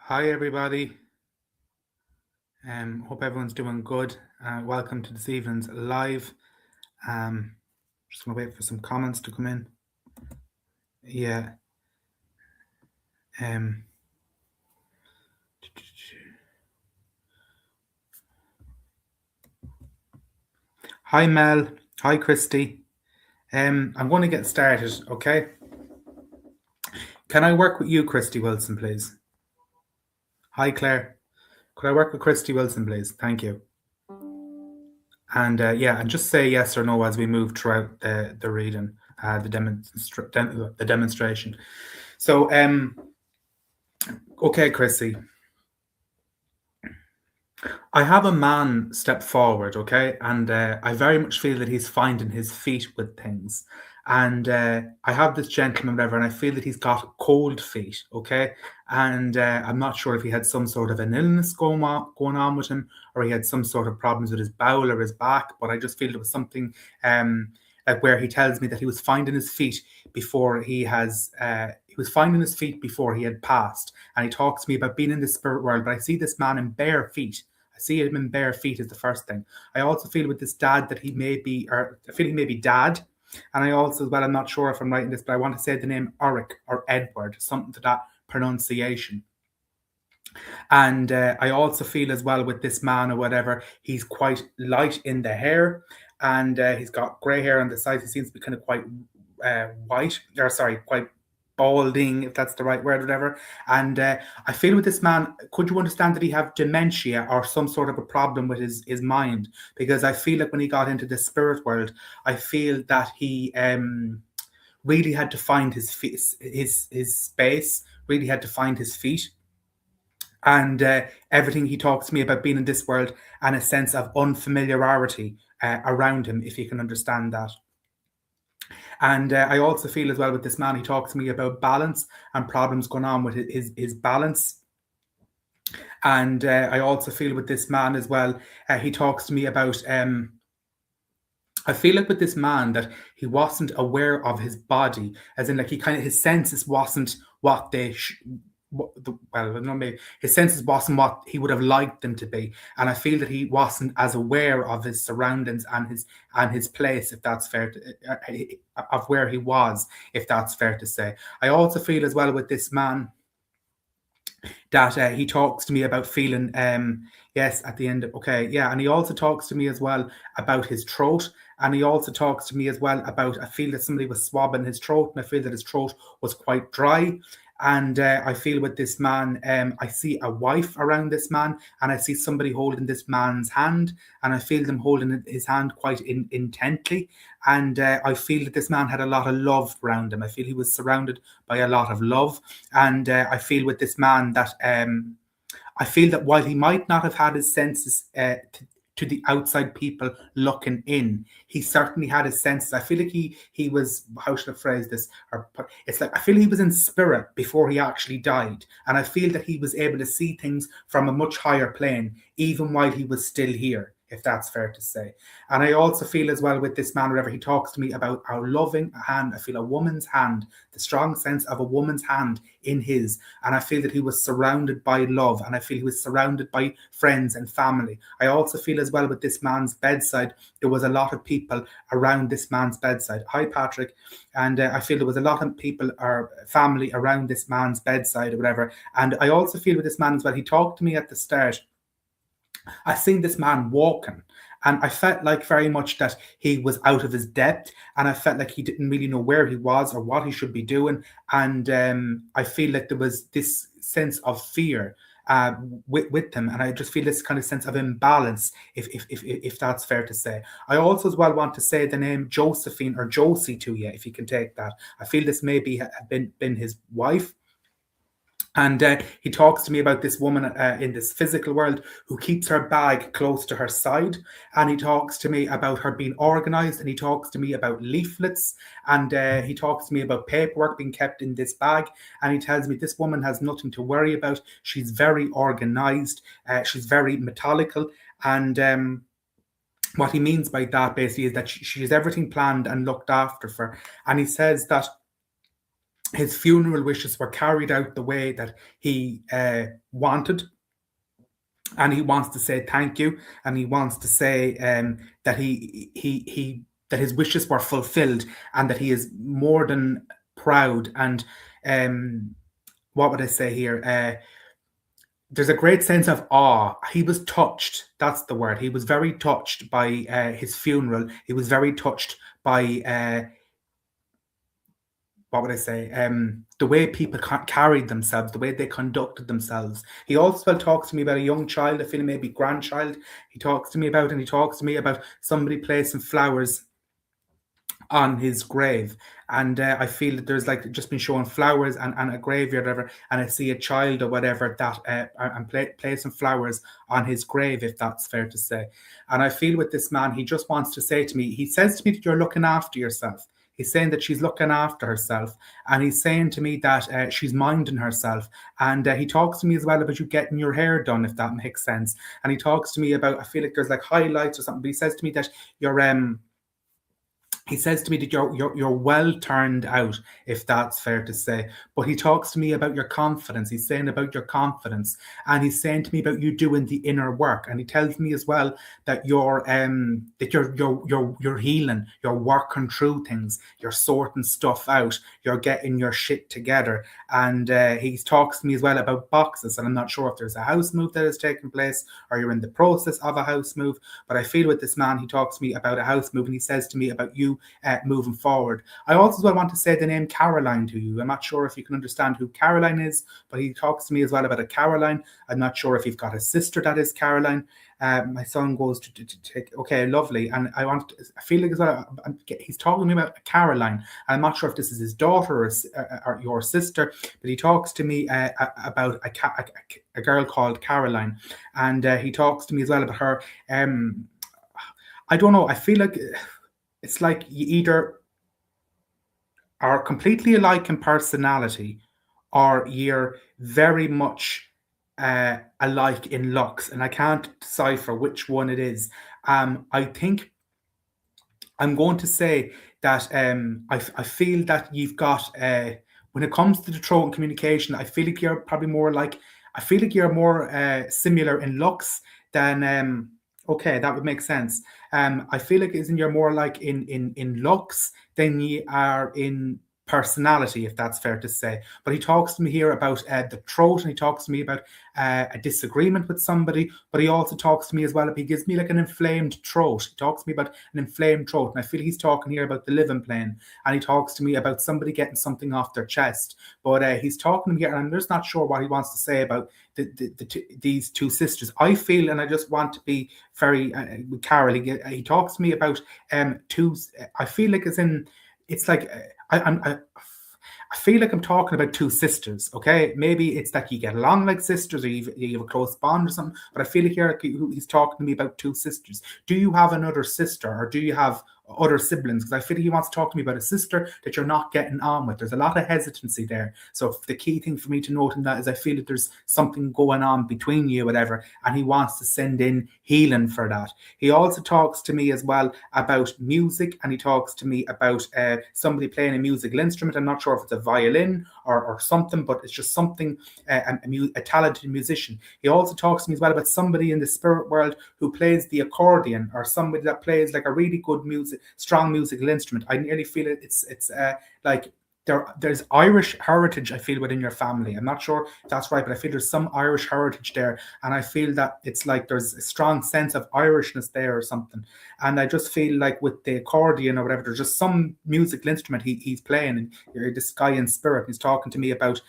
Hi, everybody. Hope everyone's doing good. Welcome to this evening's live. Just gonna wait for some comments to come in. Yeah. Um. Hi, Mel. Hi, Christy. I'm going to get started. Okay. Can I work with you, Christy Wilson, please? Hi, Claire. Could I work with Christy Wilson, please? Thank you. And and just say yes or no as we move throughout the reading, the demonstration. So, okay, Christy. I have a man step forward, okay, and I very much feel that he's finding his feet with things. And I have this gentleman, whatever, and I feel that he's got cold feet, okay. And I'm not sure if he had some sort of an illness going on with him, or he had some sort of problems with his bowel or his back. But I just feel it was something like where he tells me that he was finding his feet before he was finding his feet before he had passed. And he talks to me about being in the spirit world, but I see this man in bare feet. I see him in bare feet is the first thing. I also feel with this dad that he may be, or I feel he may be dad. And I also, well, I'm not sure if I'm writing this, but I want to say the name Ulrich or Edward, something to that pronunciation. And I also feel as well with this man or whatever, he's quite light in the hair, and he's got grey hair on the sides. He seems to be kind of quite quite balding, if that's the right word, whatever. And I feel with this man, could you understand that he have dementia or some sort of a problem with his mind? Because I feel like when he got into the spirit world, I feel that he really had to find his space, really had to find his feet. And everything he talks to me about being in this world and a sense of unfamiliarity around him, if you can understand that. And I also feel as well with this man, he talks to me about balance and problems going on with his balance. And I also feel with this man as well, he talks to me about, I feel like with this man that he wasn't aware of his body, as in like his senses wasn't what they, maybe his senses wasn't what he would have liked them to be. And I feel that he wasn't as aware of his surroundings and his place, if that's fair to, of where he was, if that's fair to say. I also feel as well with this man that he talks to me about feeling yes at the end of, okay, yeah. And he also talks to me as well about his throat, and he also talks to me as well about, I feel that somebody was swabbing his throat, and I feel that his throat was quite dry. And I feel with this man, I see a wife around this man, and I see somebody holding this man's hand, and I feel them holding his hand quite intently. And I feel that this man had a lot of love around him. I feel he was surrounded by a lot of love. And I feel with this man that I feel that while he might not have had his senses to the outside people looking in, he certainly had his senses. I feel like he was, how should I phrase this? It's like I feel he was in spirit before he actually died, and I feel that he was able to see things from a much higher plane, even while he was still here, if that's fair to say. And I also feel as well with this man, whenever he talks to me about our loving hand, I feel a woman's hand, the strong sense of a woman's hand in his. And I feel that he was surrounded by love, and I feel he was surrounded by friends and family. I also feel as well with this man's bedside, there was a lot of people around this man's bedside. Hi, Patrick. And I feel there was a lot of people or family around this man's bedside or whatever. And I also feel with this man as well, he talked to me at the start. I seen this man walking, and I felt like very much that he was out of his depth, and I felt like he didn't really know where he was or what he should be doing. And I feel like there was this sense of fear with him, and I just feel this kind of sense of imbalance, if that's fair to say. I also as well want to say the name Josephine or Josie to you, if you can take that. I feel this maybe have been his wife. And he talks to me about this woman in this physical world who keeps her bag close to her side. And he talks to me about her being organized. And he talks to me about leaflets. And he talks to me about paperwork being kept in this bag. And he tells me this woman has nothing to worry about. She's very organized. She's very methodical. And what he means by that basically is that she has everything planned and looked after for. And he says that his funeral wishes were carried out the way that he wanted, and he wants to say thank you, and he wants to say that he that his wishes were fulfilled, and that he is more than proud. And what would I say here? There's a great sense of awe. He was touched. That's the word. He was very touched by his funeral. He was very touched by what would I say? The way people carried themselves, the way they conducted themselves. He also talks to me about a young child, I feel maybe grandchild. He talks to me about somebody placing flowers on his grave. And I feel that there's like just been showing flowers and a graveyard or whatever, and I see a child or whatever that I'm placing flowers on his grave, if that's fair to say. And I feel with this man, he just wants to say to me, he says to me that you're looking after yourself. He's saying that she's looking after herself, and he's saying to me that she's minding herself. And he talks to me as well about you getting your hair done, if that makes sense. And he talks to me about, I feel like there's like highlights or something, but he says to me that you're well turned out, if that's fair to say. But he talks to me about your confidence. He's saying about your confidence, and he's saying to me about you doing the inner work. And he tells me as well that you're healing, you're working through things, you're sorting stuff out, you're getting your shit together. And he talks to me as well about boxes. And I'm not sure if there's a house move that is taking place, or you're in the process of a house move. But I feel with this man, he talks to me about a house move, and he says to me about you moving forward. I also as well want to say the name Caroline to you. I'm not sure if you can understand who Caroline is, but he talks to me as well about a Caroline. I'm not sure if you've got a sister that is Caroline. My son goes to take, okay, lovely. And I feel like as well, he's talking to me about a Caroline. I'm not sure if this is his daughter or your sister, but he talks to me about a girl called Caroline. And he talks to me as well about her. I don't know. I feel like it's like you either are completely alike in personality, or you're very much alike in looks, and I can't decipher which one it is. I think I'm going to say that I feel that you've got when it comes to the throat and communication, I feel like you're probably more like, I feel like you're more similar in looks than okay, that would make sense. I feel like isn't you're more like in looks than you are in personality, if that's fair to say. But he talks to me here about the throat, and he talks to me about a disagreement with somebody, but he also talks to me as well, he gives me like an inflamed throat. He talks to me about an inflamed throat, and I feel he's talking here about the living plane, and he talks to me about somebody getting something off their chest. But he's talking to me here, and I'm just not sure what he wants to say about these two sisters. I feel, and I just want to be very with Carol, he talks to me about two, I feel like as in, it's like I feel like I'm talking about two sisters, okay? Maybe it's that you get along like sisters, or you have a close bond or something, but I feel like here he's talking to me about two sisters. Do you have another sister, or do you have other siblings? Because I feel like he wants to talk to me about a sister that you're not getting on with. There's a lot of hesitancy there. So the key thing for me to note in that is I feel that there's something going on between you, whatever, and he wants to send in healing for that. He also talks to me as well about music, and he talks to me about somebody playing a musical instrument. I'm not sure if it's a violin or something, but it's just something, a talented musician. He also talks to me as well about somebody in the spirit world who plays the accordion, or somebody that plays like a really good strong musical instrument. I nearly feel it's like there's Irish heritage, I feel, within your family. I'm not sure if that's right, but I feel there's some Irish heritage there, and I feel that it's like there's a strong sense of Irishness there or something. And I just feel like with the accordion or whatever, there's just some musical instrument he's playing, and you're this guy in spirit. He's talking to me about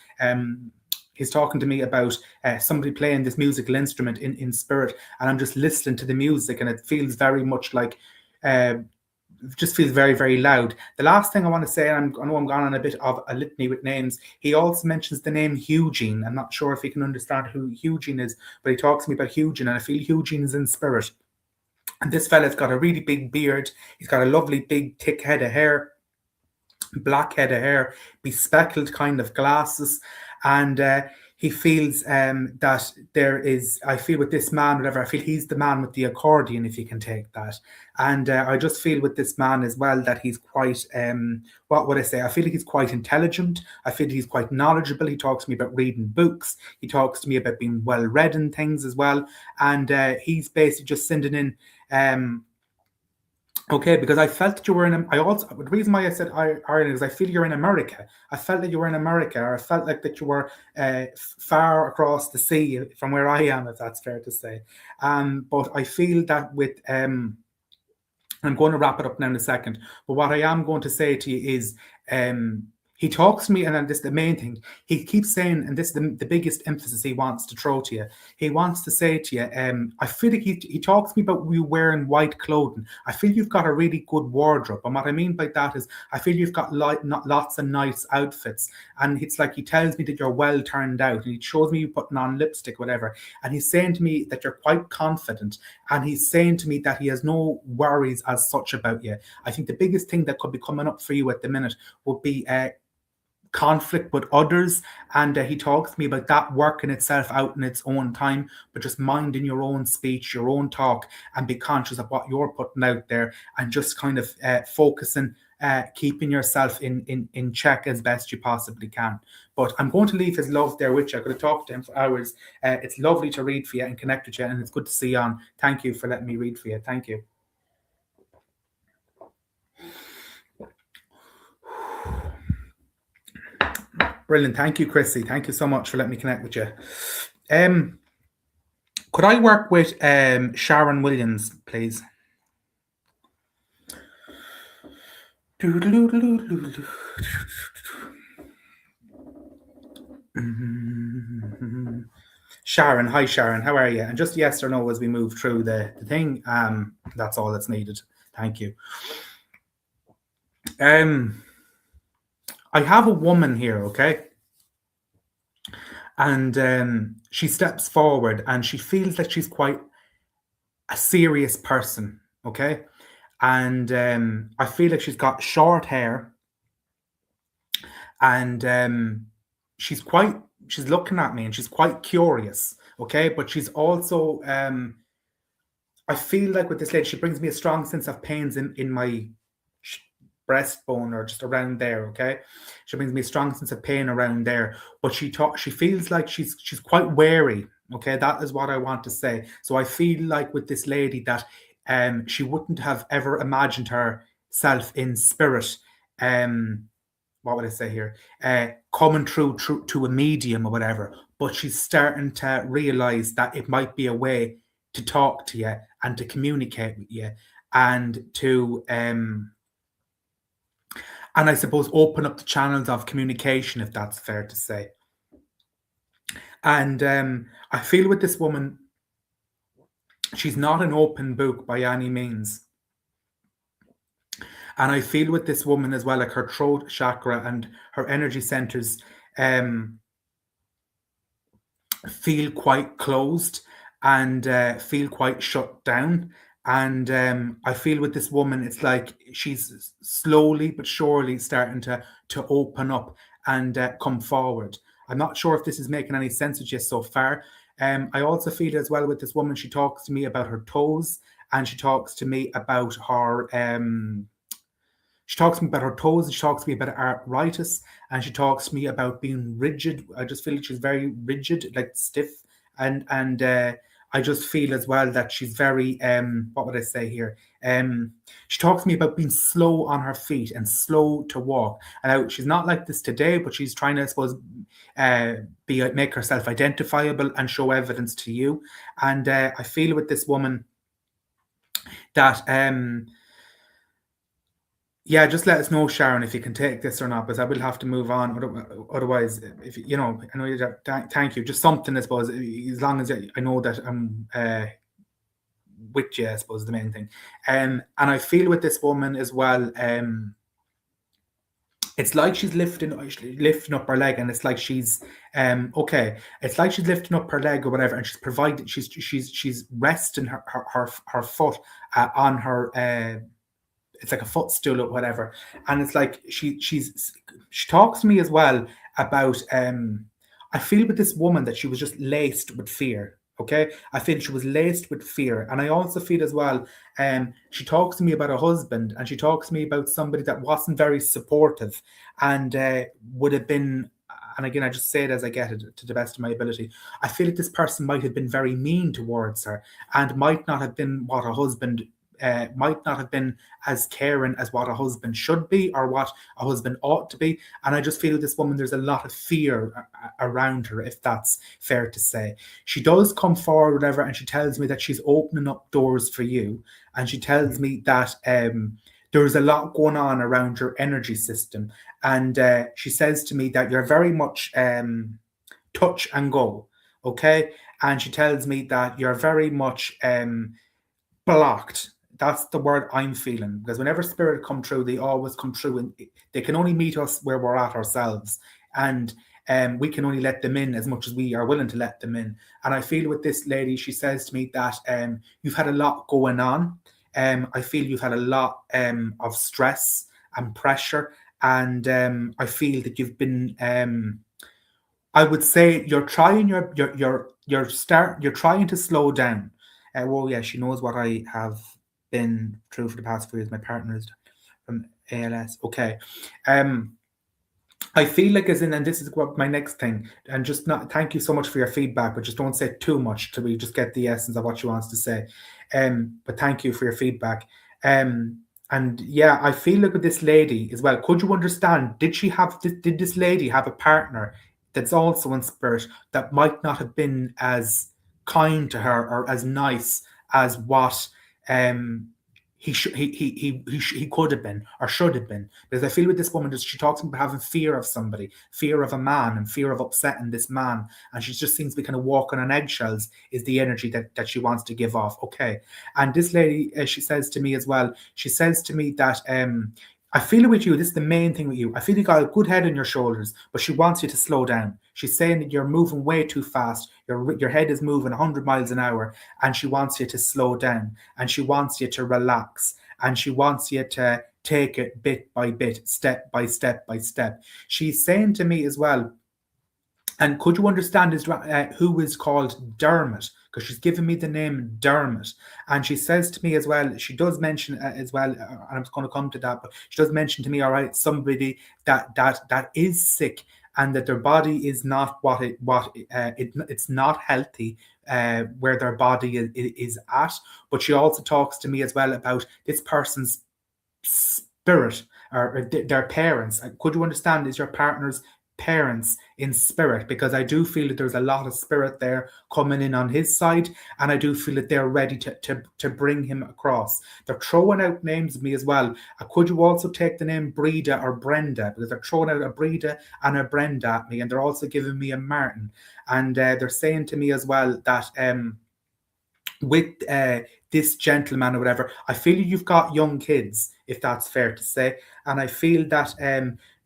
somebody playing this musical instrument in spirit, and I'm just listening to the music, and it feels very much like just feels very, very loud. The last thing I want to say, and I know I'm gone on a bit of a litany with names, he also mentions the name Eugene. I'm not sure if he can understand who Eugene is, but he talks to me about Eugene, and I feel Eugene is in spirit. And this fella's got a really big beard. He's got a lovely big thick head of hair, black head of hair, bespectacled kind of glasses. And he feels that there is, I feel with this man, whatever, I feel he's the man with the accordion, if you can take that. And I just feel with this man as well that he's quite, what would I say? I feel like he's quite intelligent. I feel he's quite knowledgeable. He talks to me about reading books. He talks to me about being well read in things as well. And he's basically just sending in. Okay, because I felt that you were in. I also, the reason why I said Ireland is I feel you're in America. I felt that you were in America, or I felt like that you were far across the sea from where I am, if that's fair to say. But I feel that with I'm going to wrap it up now in a second. But what I am going to say to you is, he talks to me, and then this is the main thing. He keeps saying, and this is the biggest emphasis he wants to throw to you. He wants to say to you, I feel like he talks to me about you wearing white clothing. I feel you've got a really good wardrobe. And what I mean by that is, I feel you've got lots of nice outfits. And it's like he tells me that you're well turned out. And he shows me you putting on lipstick, whatever. And he's saying to me that you're quite confident. And he's saying to me that he has no worries as such about you. I think the biggest thing that could be coming up for you at the minute would be conflict with others, and he talks to me about that working itself out in its own time, but just minding your own speech, your own talk, and be conscious of what you're putting out there, and just kind of focusing, keeping yourself in check as best you possibly can. But I'm going to leave his love there with you. I could have talked to him for hours. It's lovely to read for you and connect with you, and it's good to see you on. Thank you for letting me read for you. Thank you. Brilliant. Thank you, Chrissy. Thank you so much for letting me connect with you. Could I work with Sharon Williams, please? Sharon, hi Sharon, how are you? And just yes or no as we move through the thing. That's all that's needed. Thank you. I have a woman here, okay? And she steps forward and she feels like she's quite a serious person, okay? And I feel like she's got short hair, and she's looking at me and she's quite curious, okay? But she's also, I feel like with this lady, she brings me a strong sense of pains in my breastbone or just around there, okay? She brings me a strong sense of pain around there, but she feels like she's quite wary, okay? That is what I want to say. So I feel like with this lady that she wouldn't have ever imagined herself in spirit, what would I say here? Coming through to a medium or whatever, but she's starting to realize that it might be a way to talk to you and to communicate with you and to and I suppose open up the channels of communication, if that's fair to say. And I feel with this woman, she's not an open book by any means. And I feel with this woman as well, like her throat chakra and her energy centers feel quite closed and feel quite shut down. And I feel with this woman, it's like she's slowly but surely starting to open up and come forward. I'm not sure if this is making any sense with you so far. I also feel as well with this woman, she talks to me about her toes, and she talks to me about her she talks to me about her toes, and she talks to me about arthritis, and she talks to me about being rigid. I just feel like she's very rigid, like stiff, and I just feel as well that she's very what would I say here? She talks to me about being slow on her feet and slow to walk. And she's not like this today, but she's trying to, I suppose, make herself identifiable and show evidence to you. And I feel with this woman that yeah, just let us know, Sharon, if you can take this or not, because I will have to move on. Otherwise, if you know, I know you. Thank you. Just something, I suppose, as long as I know that I'm with you, I suppose, is the main thing. And I feel with this woman as well. It's like she's lifting up her leg, and it's like she's okay. It's like she's lifting up her leg or whatever, and she's resting her foot on her. It's like a footstool or whatever, and it's like she talks to me as well about I feel with this woman that she was just laced with fear. Okay, I feel she was laced with fear, and I also feel as well. She talks to me about her husband, and she talks to me about somebody that wasn't very supportive, and would have been. And again, I just say it as I get it to the best of my ability. I feel that this person might have been very mean towards her, and might not have been what her husband. Might not have been as caring as what a husband should be or what a husband ought to be. And I just feel with this woman, there's a lot of fear around her, if that's fair to say. She does come forward, whatever, and she tells me that she's opening up doors for you. And she tells me that there's a lot going on around your energy system. And she says to me that you're very much touch and go. Okay. And she tells me that you're very much blocked. That's the word I'm feeling, because whenever spirit come through, they always come through, and they can only meet us where we're at ourselves, and we can only let them in as much as we are willing to let them in. And I feel with this lady, she says to me that you've had a lot going on. I feel you've had a lot of stress and pressure, and I feel that you've been. I would say you're trying you're trying to slow down. Well, yeah, she knows what I have been through for the past 4 years. My partner is from ALS. Okay. I feel like as in, and this is what my next thing, and just not thank you so much for your feedback, but just don't say too much till we just get the essence of what she wants to say. But thank you for your feedback. And yeah, I feel like with this lady as well. Could you understand? Did this lady have a partner that's also in spirit that might not have been as kind to her or as nice as what he could have been or should have been? Because I feel with this woman, she talks about having fear of somebody, fear of a man, and fear of upsetting this man, and she just seems to be kind of walking on eggshells. Is the energy that she wants to give off? Okay, and this lady, she says to me as well. She says to me that I feel it with you. This is the main thing with you. I feel you got a good head on your shoulders, but she wants you to slow down. She's saying that you're moving way too fast. Your head is moving 100 miles an hour, and she wants you to slow down, and she wants you to relax, and she wants you to take it bit by bit, step by step by step. She's saying to me as well, and could you understand who is called Dermot? Because she's given me the name Dermot. And she says to me as well, she does mention as well, and I'm just going to come to that, but she does mention to me, all right, somebody that is sick, and that their body is not it's not healthy where their body is at. But she also talks to me as well about this person's spirit or their parents. Could you understand? Is your partner's parents in spirit? Because I do feel that there's a lot of spirit there coming in on his side, and I do feel that they're ready to bring him across. They're throwing out names of me as well. Could you also take the name Breda or Brenda? Because they're throwing out a Breda and a Brenda at me, and they're also giving me a Martin. And they're saying to me as well that with this gentleman or whatever, I feel you've got young kids, if that's fair to say, and I feel that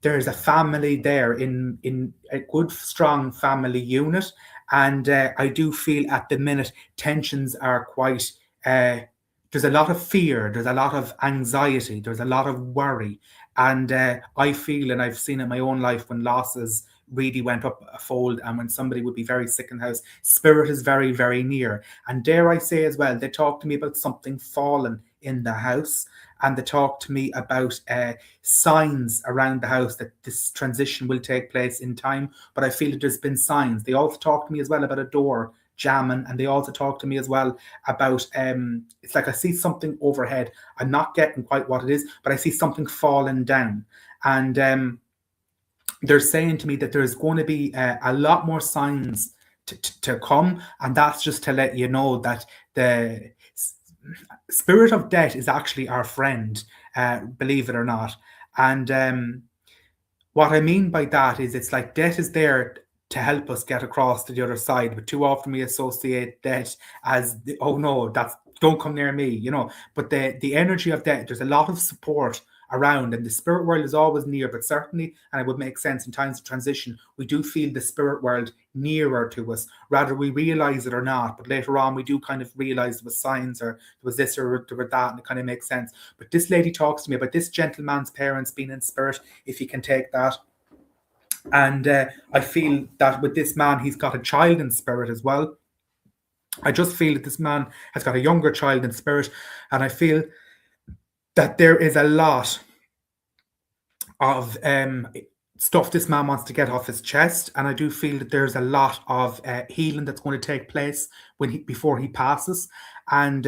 there's a family there in a good, strong family unit. And I do feel at the minute tensions are quite, there's a lot of fear, there's a lot of anxiety, there's a lot of worry. And I feel, and I've seen it in my own life, when losses really went up a fold and when somebody would be very sick in the house, spirit is very, very near. And dare I say as well, they talk to me about something fallen in the house. And they talk to me about signs around the house that this transition will take place in time. But I feel that there's been signs. They also talk to me as well about a door jamming, and they also talk to me as well about it's like I see something overhead. I'm not getting quite what it is, but I see something falling down. And they're saying to me that there's going to be a lot more signs to come, and that's just to let you know that the spirit of death is actually our friend, believe it or not. And what I mean by that is, it's like death is there to help us get across to the other side, but too often we associate death as oh no, don't come near me, but the energy of death, there's a lot of support around, and the spirit world is always near. But certainly, and it would make sense in times of transition, we do feel the spirit world nearer to us, rather we realize it or not. But later on we do kind of realize there was signs, or there was this or there was that, and it kind of makes sense. But this lady talks to me about this gentleman's parents being in spirit, if you can take that. And I feel that with this man, he's got a child in spirit as well. I just feel that this man has got a younger child in spirit, and I feel that there is a lot of stuff this man wants to get off his chest, and I do feel that there's a lot of healing that's going to take place before he passes, and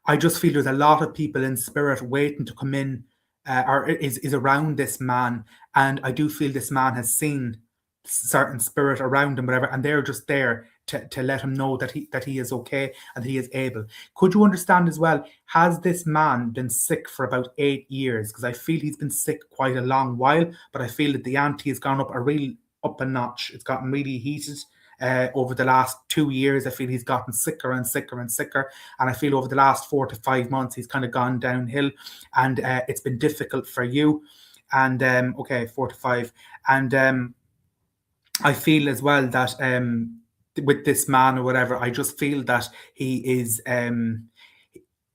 I just feel there's a lot of people in spirit waiting to come in, or is around this man, and I do feel this man has seen certain spirit around him, whatever, and they're just there to let him know that he is okay and he is able. Could you understand as well? Has this man been sick for about 8 years? Because I feel he's been sick quite a long while, but I feel that the ante has gone up a notch. It's gotten really heated. Over the last 2 years, I feel he's gotten sicker and sicker and sicker. And I feel over the last 4 to 5 months, he's kind of gone downhill. And it's been difficult for you. And okay, 4 to 5. And I feel as well that with this man or whatever, I just feel that he is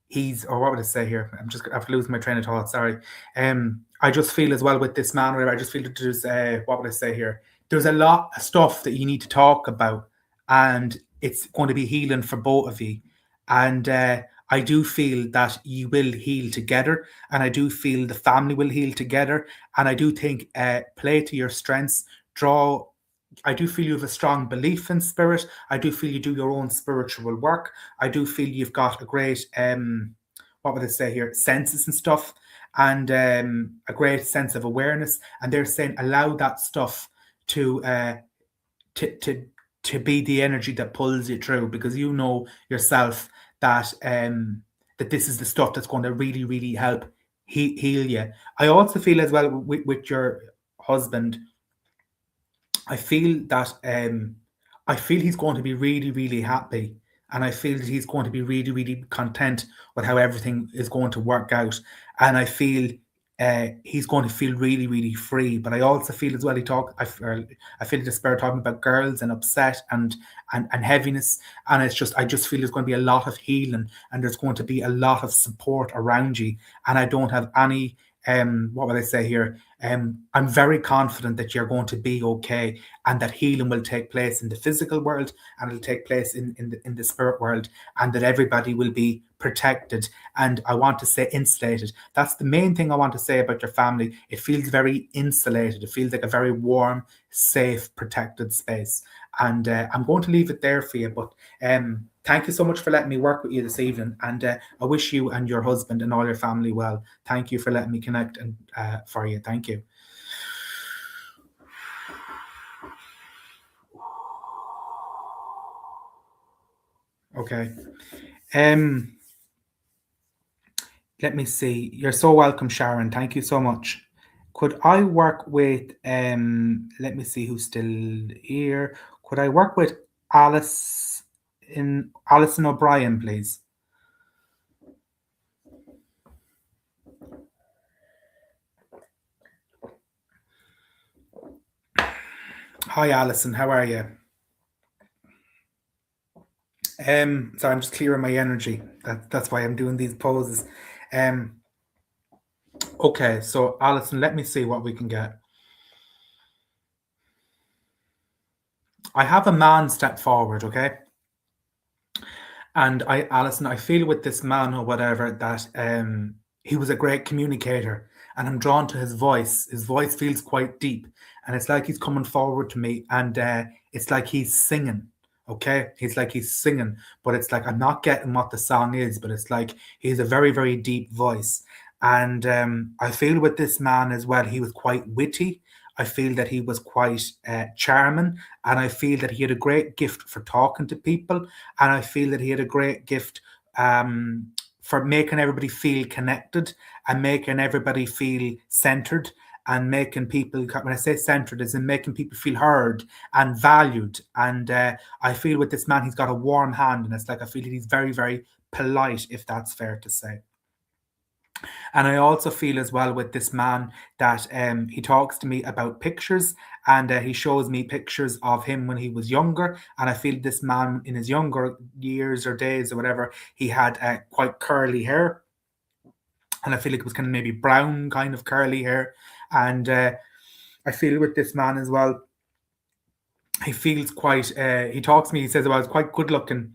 he's, or what would I say here? I'm just after losing my train of thought. Sorry. I just feel as well with this man, or whatever. I just feel that there's what would I say here? There's a lot of stuff that you need to talk about, and it's going to be healing for both of you. And I do feel that you will heal together, and I do feel the family will heal together, and I do think play to your strengths, draw. I do feel you have a strong belief in spirit. I do feel you do your own spiritual work. I do feel you've got a great, what would I say here, senses and stuff, and a great sense of awareness. And they're saying allow that stuff to to be the energy that pulls you through, because you know yourself that that this is the stuff that's going to really, really help heal you. I also feel as well with your husband. I feel that I feel he's going to be really, really happy, and I feel that he's going to be really, really content with how everything is going to work out. And I feel he's going to feel really, really free. But I also feel as well I feel the spirit talking about girls and upset and heaviness, and I just feel there's going to be a lot of healing, and there's going to be a lot of support around you. And I don't have any what would I say here? I'm very confident that you're going to be okay, and that healing will take place in the physical world, and it'll take place in the spirit world, and that everybody will be protected. And I want to say insulated. That's the main thing I want to say about your family. It feels very insulated. It feels like a very warm, safe, protected space. And I'm going to leave it there for you. But thank you so much for letting me work with you this evening. And I wish you and your husband and all your family well. Thank you for letting me connect and for you. Thank you. Okay. Let me see. You're so welcome, Sharon. Thank you so much. Could I work with let me see who's still here. Could I work with Alison O'Brien, please? Hi, Alison. How are you? So I'm just clearing my energy. That's why I'm doing these poses. Okay, so Alison, let me see what we can get. I have a man step forward, okay? And Alison, I feel with this man or whatever that he was a great communicator, and I'm drawn to his voice. His voice feels quite deep, and it's like he's coming forward to me, and it's like he's singing. Okay, he's like he's singing, but it's like I'm not getting what the song is, but it's like he's a very, very deep voice. And I feel with this man as well, he was quite witty. I feel that he was quite charming, and I feel that he had a great gift for talking to people, and I feel that he had a great gift for making everybody feel connected and making everybody feel centered, and making people, when I say centered, is in making people feel heard and valued. And I feel with this man, he's got a warm hand, and it's like I feel that he's very, very polite, if that's fair to say. And I also feel as well with this man that he talks to me about pictures, and he shows me pictures of him when he was younger. And I feel this man in his younger years or days or whatever, he had quite curly hair. And I feel like it was kind of maybe brown kind of curly hair. And I I feel with this man as well, he feels quite, he talks to me, he says, well, I was quite good looking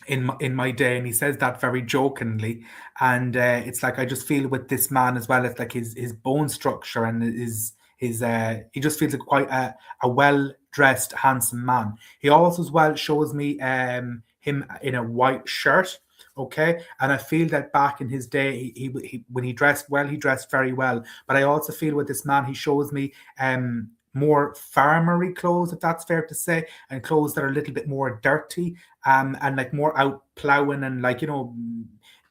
in my day, and he says that very jokingly. And it's like I just feel with this man as well, it's like his bone structure and his he just feels like quite a well dressed, handsome man. He also as well shows me him in a white shirt. Okay, and I feel that back in his day, he when he dressed well, he dressed very well. But I also feel with this man, he shows me more farmery clothes, if that's fair to say, and clothes that are a little bit more dirty, and like more out plowing and like, you know,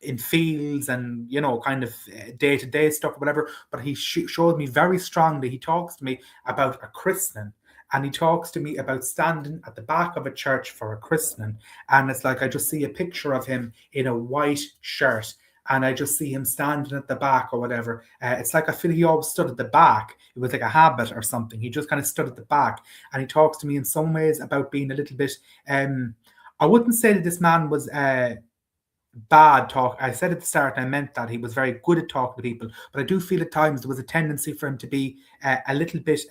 in fields and, you know, kind of day to day stuff or whatever. But he showed me very strongly. He talks to me about a christening. And he talks to me about standing at the back of a church for a christening. And it's like I just see a picture of him in a white shirt. And I just see him standing at the back or whatever. It's like I feel he always stood at the back. It was like a habit or something. He just kind of stood at the back. And he talks to me in some ways about being a little bit, I wouldn't say that this man was bad talk. I said at the start, and I meant that he was very good at talking to people. But I do feel at times there was a tendency for him to be a little bit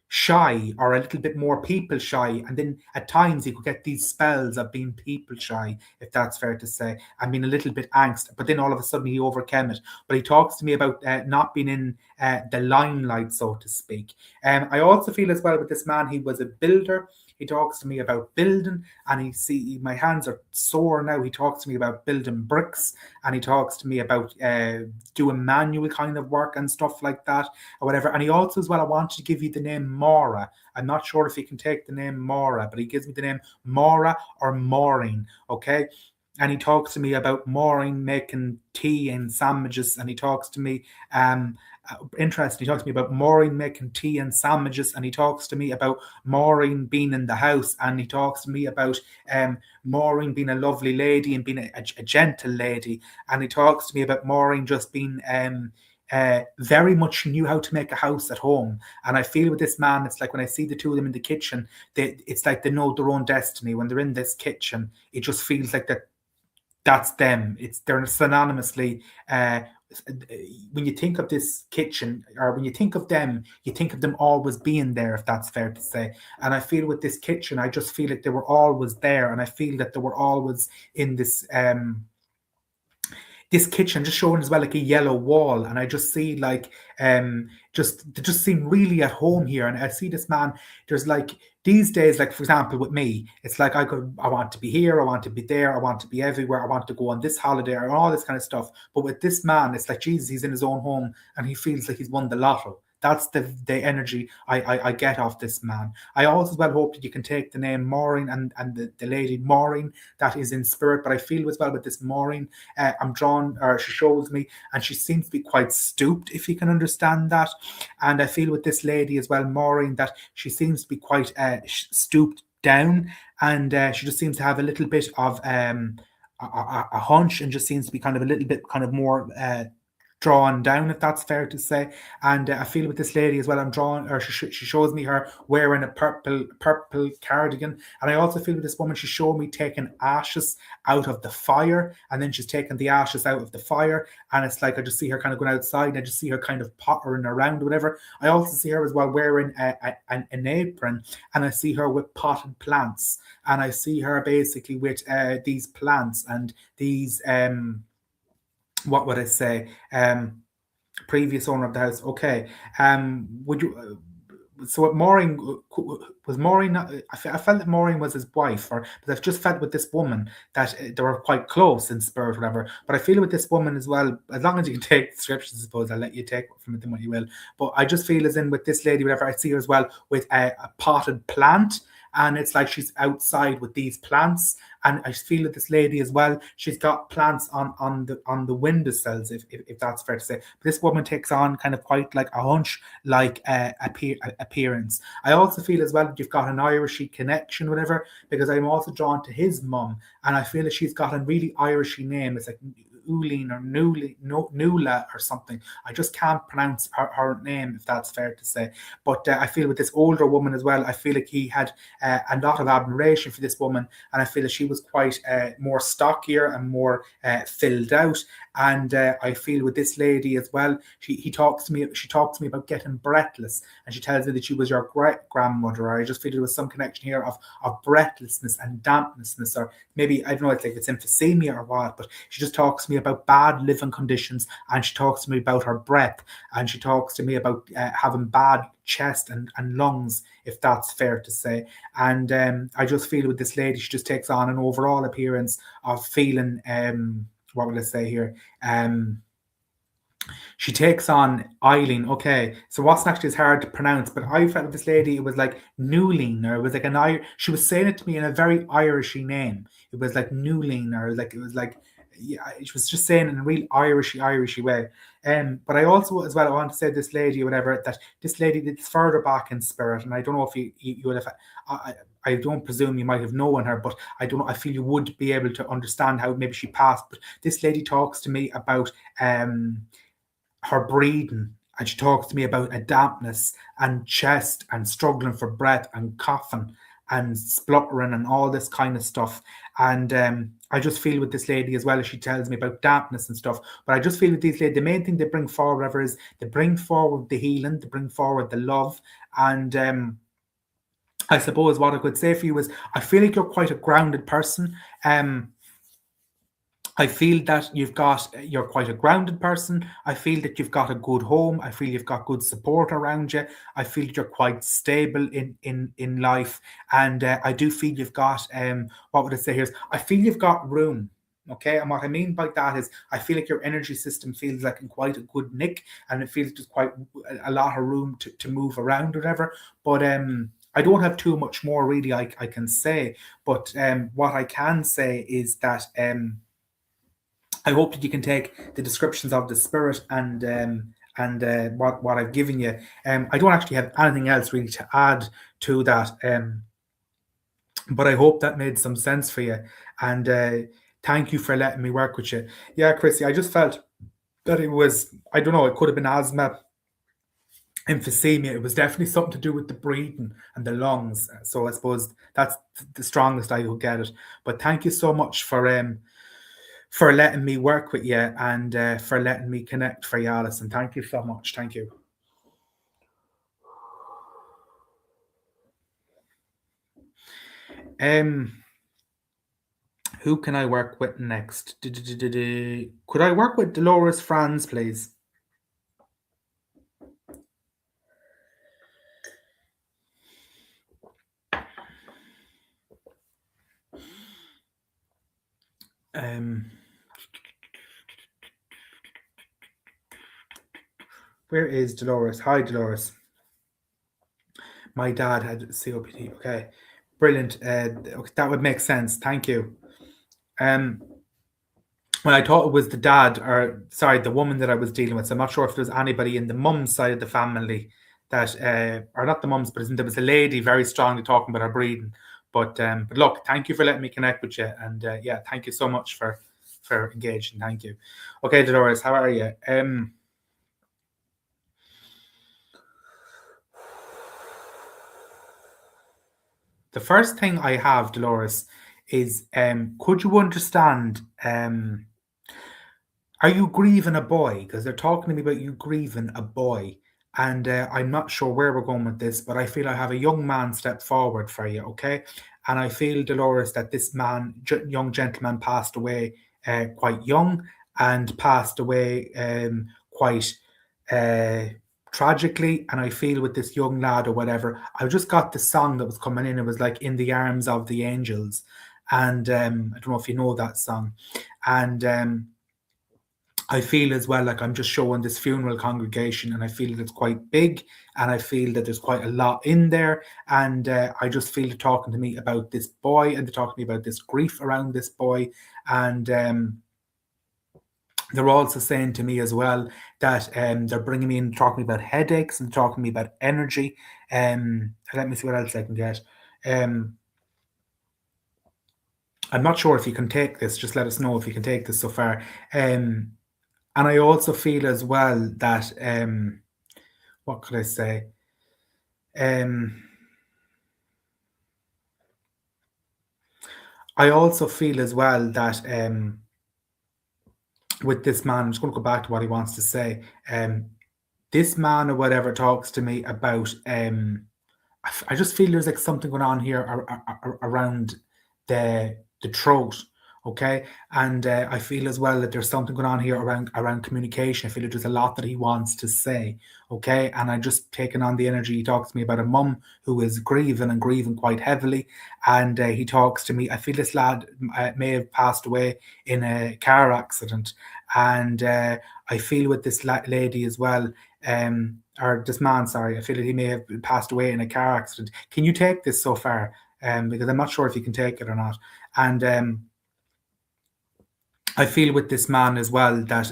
shy, or a little bit more people shy, and then at times he could get these spells of being people shy, if that's fair to say, and being a little bit angst, but then all of a sudden he overcame it. But he talks to me about not being in the limelight, so to speak. I also feel as well with this man, he was a builder. He talks to me about building, and my hands are sore now. He talks to me about building bricks, and he talks to me about doing manual kind of work and stuff like that, or whatever. And he also as well, I wanted to give you the name Maura. I'm not sure if he can take the name Maura, but he gives me the name Maura or Maureen, okay? And he talks to me about Maureen making tea and sandwiches, and he talks to me interesting. He talks to me about Maureen making tea and sandwiches, and he talks to me about Maureen being in the house, and he talks to me about Maureen being a lovely lady and being a gentle lady, and he talks to me about Maureen just being very much knew how to make a house at home. And I feel with this man, it's like when I see the two of them in the kitchen, it's like they know their own destiny. When they're in this kitchen, it just feels like that's them. They're synonymously. When you think of this kitchen, or when you think of them, you think of them always being there, if that's fair to say. And I feel with this kitchen, I just feel like they were always there, and I feel that they were always in this kitchen, just showing as well like a yellow wall, and I just see like they just seem really at home here. And I see this man, there's like these days, like for example with me, it's like I want to be here, I want to be there, I want to be everywhere, I want to go on this holiday or all this kind of stuff. But with this man, it's like Jesus, he's in his own home and he feels like he's won the lotto. That's the energy I get off this man. I also as well hope that you can take the name Maureen and the lady Maureen that is in spirit. But I feel as well with this Maureen, I'm drawn, or she shows me, and she seems to be quite stooped, if you can understand that. And I feel with this lady as well, Maureen, that she seems to be quite stooped down, and she just seems to have a little bit of a hunch, and just seems to be kind of a little bit kind of more drawn down, if that's fair to say. And I feel with this lady as well, I'm drawn, or she shows me her wearing a purple cardigan. And I also feel with this woman, she showed me taking ashes out of the fire, and then she's taking the ashes out of the fire, and it's like I just see her kind of going outside, and I just see her kind of pottering around, whatever. I also see her as well wearing an apron, and I see her with potted plants, and I see her basically with these plants and these what would I say? Previous owner of the house. Okay. Would you? So what Maureen was Maureen? I felt that Maureen was his wife, but I've just felt with this woman that they were quite close in spirit, whatever. But I feel with this woman as well. As long as you can take the scriptures, I suppose I'll let you take from it what you will. But I just feel as in with this lady, whatever, I see her as well with a potted plant. And it's like she's outside with these plants, and I feel that this lady as well, she's got plants on the windowsills, if that's fair to say. But this woman takes on kind of quite like a hunch like appearance. I also feel as well that you've got an Irishy connection, whatever, because I'm also drawn to his mum, and I feel that she's got a really Irishy name. It's like Uline or Nula or something. I just can't pronounce her name, if that's fair to say. But I feel with this older woman as well, I feel like he had a lot of admiration for this woman, and I feel that she was quite more stockier and more filled out. And I feel with this lady as well, she talks to me. She talks to me about getting breathless, and she tells me that she was your great grandmother. I just feel there was some connection here of breathlessness and dampness, or maybe I don't know, it's like it's emphysema or what. But she just talks to me about bad living conditions, and she talks to me about her breath, and she talks to me about having bad chest and lungs, if that's fair to say. And I just feel with this lady, she just takes on an overall appearance of feeling what will I say here? She takes on Eileen. Okay, so Watson actually is hard to pronounce, but I felt with this lady, it was like Newleen, or it was like an Irish. She was saying it to me in a very Irishy name. It was like Newleen, or like it was like, yeah, she was just saying it in a real Irishy way. But I also, as well, I want to say this lady or whatever, that this lady is further back in spirit, and I don't know if you would have. I don't presume you might have known her, but I don't know. I feel you would be able to understand how maybe she passed. But this lady talks to me about her breathing, and she talks to me about a dampness and chest and struggling for breath and coughing and spluttering and all this kind of stuff. And I just feel with this lady as well, as she tells me about dampness and stuff. But I just feel with these ladies, the main thing they bring forward ever is they bring forward the healing, they bring forward the love. And I suppose what I could say for you is I feel like you're quite a grounded person. I feel that you're quite a grounded person. I feel that you've got a good home. I feel you've got good support around you. I feel you're quite stable in life. And I do feel you've got, what would I say here is, I feel you've got room. Okay, and what I mean by that is I feel like your energy system feels like in quite a good nick, and it feels just quite a lot of room to move around or whatever. But I don't have too much more really I can say. But what I can say is that I hope that you can take the descriptions of the spirit and what I've given you. I don't actually have anything else really to add to that, but I hope that made some sense for you. And thank you for letting me work with you. Yeah, Chrissy, I just felt that it was, I don't know, it could have been asthma, emphysema. It was definitely something to do with the breathing and the lungs. So I suppose that's the strongest I could get it. But thank you so much for letting me work with you, and for letting me connect for you, Alison. Thank you so much. Thank you. Who can I work with next? Could I work with Dolores Franz, please? Where is Dolores? Hi, Dolores. My dad had COPD. Okay, brilliant. Okay, that would make sense. Thank you. Well, I thought it was the dad, or sorry, the woman that I was dealing with. So I'm not sure if there was anybody in the mum's side of the family that, or not the mum's, but there was a lady very strongly talking about her breathing. But look, thank you for letting me connect with you, and yeah, thank you so much for engaging. Thank you. Okay, Dolores, how are you? The first thing I have, Dolores, is could you understand? Are you grieving a boy? Because they're talking to me about you grieving a boy. And I'm not sure where we're going with this, but I feel I have a young man step forward for you, okay? And I feel, Dolores, that this man, young gentleman, passed away quite young, and passed away quite tragically. And I feel with this young lad or whatever, I just got the song that was coming in. It was like "In the Arms of the Angels," and I don't know if you know that song. And I feel as well like I'm just showing this funeral congregation, and I feel that it's quite big, and I feel that there's quite a lot in there. And I just feel they're talking to me about this boy, and they're talking to me about this grief around this boy. And they're also saying to me as well that they're bringing me in, talking about headaches and talking to me about energy. Let me see what else I can get. I'm not sure if you can take this. Just let us know if you can take this so far. And I also feel as well that, what could I say? I also feel as well that with this man, I'm just going to go back to what he wants to say. This man or whatever talks to me about I just feel there's like something going on here around the throat, okay? And I feel as well that there's something going on here around communication. I feel that there's a lot that he wants to say, okay? And I just taken on the energy. He talks to me about a mum who is grieving and grieving quite heavily, and he talks to me. I feel this lad may have passed away in a car accident, and I feel with this lady as well. Or this man, sorry, I feel that he may have passed away in a car accident. Can you take this so far? Because I'm not sure if you can take it or not. And I feel with this man as well that,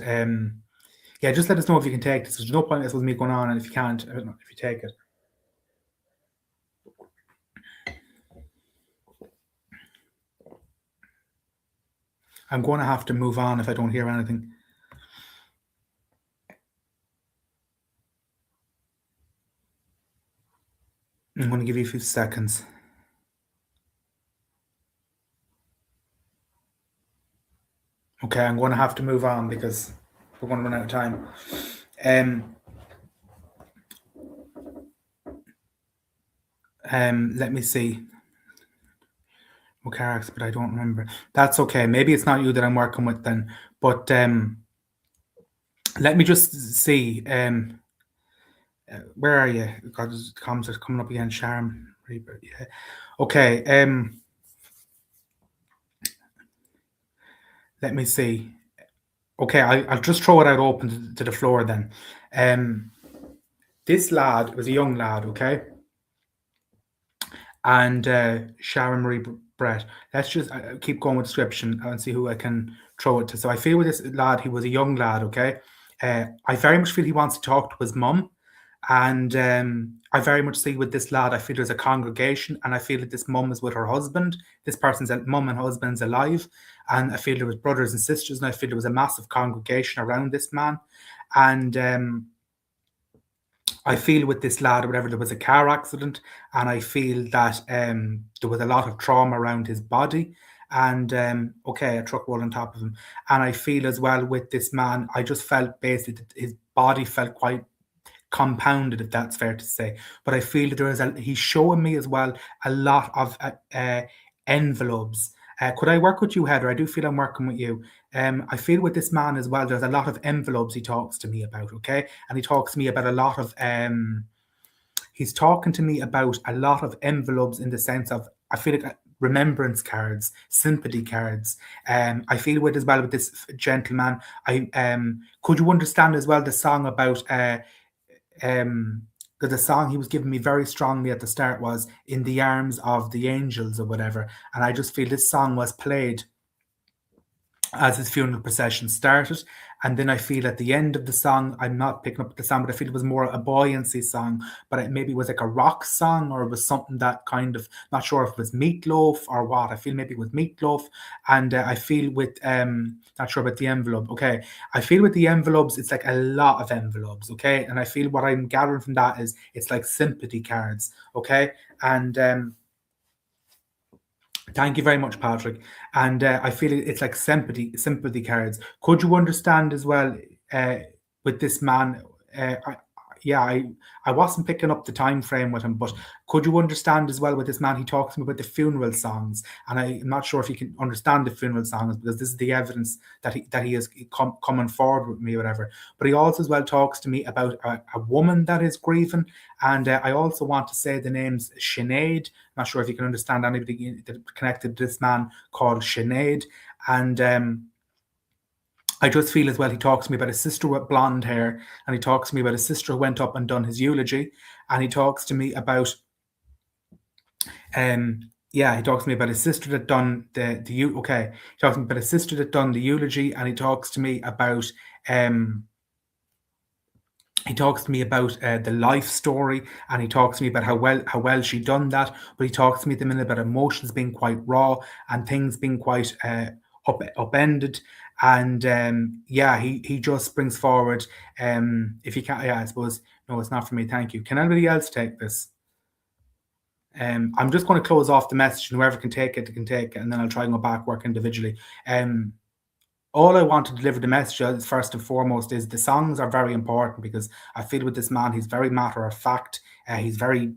yeah, just let us know if you can take this. There's no point in this with me going on, and if you can't, I don't know if you take it. I'm going to have to move on if I don't hear anything. I'm going to give you a few seconds. Okay, I'm going to have to move on because we're going to run out of time. Let me see. Okay, but I don't remember. That's okay. Maybe it's not you that I'm working with then. But let me just see. Where are you? God, the comments are coming up again. Charm. Yeah. Okay. Let me see. Okay, I'll just throw it out open to the floor then. This lad was a young lad, okay? And Sharon Marie Brett. Let's just keep going with description and see who I can throw it to. So I feel with this lad, he was a young lad, okay? I very much feel he wants to talk to his mum. And I very much see with this lad, I feel there's a congregation, and I feel that this mum is with her husband. This person's mum and husband's alive. And I feel there was brothers and sisters, and I feel there was a massive congregation around this man. And I feel with this lad or whatever, there was a car accident, and I feel that there was a lot of trauma around his body. And okay, a truck rolled on top of him. And I feel as well with this man, I just felt basically that his body felt quite compounded, if that's fair to say. But I feel that there is he's showing me as well a lot of envelopes. Could I work with you, Heather? I do feel I'm working with you. I feel with this man as well, there's a lot of envelopes he talks to me about, okay? And he talks to me about a lot of he's talking to me about a lot of envelopes in the sense of, I feel like remembrance cards, sympathy cards. I feel with as well with this gentleman, could you understand as well the song about because the song he was giving me very strongly at the start was "In the Arms of the Angels" or whatever, and I just feel this song was played as his funeral procession started. And then I feel at the end of the song, I'm not picking up the song, but I feel it was more a buoyancy song, but it maybe was like a rock song, or it was something that kind of, not sure if it was Meatloaf or what. I feel maybe it was Meatloaf. And I feel with, not sure about the envelope. Okay. I feel with the envelopes, it's like a lot of envelopes. Okay. And I feel what I'm gathering from that is it's like sympathy cards. Okay. And, thank you very much, Patrick. And I feel it's like sympathy cards. Could you understand as well with this man? I wasn't picking up the time frame with him, but could you understand as well with this man? He talks to me about the funeral songs, and I'm not sure if he can understand the funeral songs because this is the evidence that he is coming forward with me or whatever. But he also as well talks to me about a woman that is grieving, and I also want to say the names Sinead. I'm not sure if you can understand anybody connected to this man called Sinead, and I just feel as well, he talks to me about a sister with blonde hair, and he talks to me about a sister who went up and done his eulogy, and he talks to me about, he talks to me about a sister that done he talks to me about a sister that done the eulogy, and he talks to me about, the life story, and he talks to me about how well she done that, but he talks to me at the minute about emotions being quite raw and things being quite upended. And he just brings forward, if you can't, I suppose, no, it's not for me, thank you. Can anybody else take this? I'm just going to close off the message, and whoever can take it, can take it, and then I'll try and go back, work individually. All I want to deliver the message is, first and foremost, is the songs are very important, because I feel with this man, he's very matter of fact. He's very,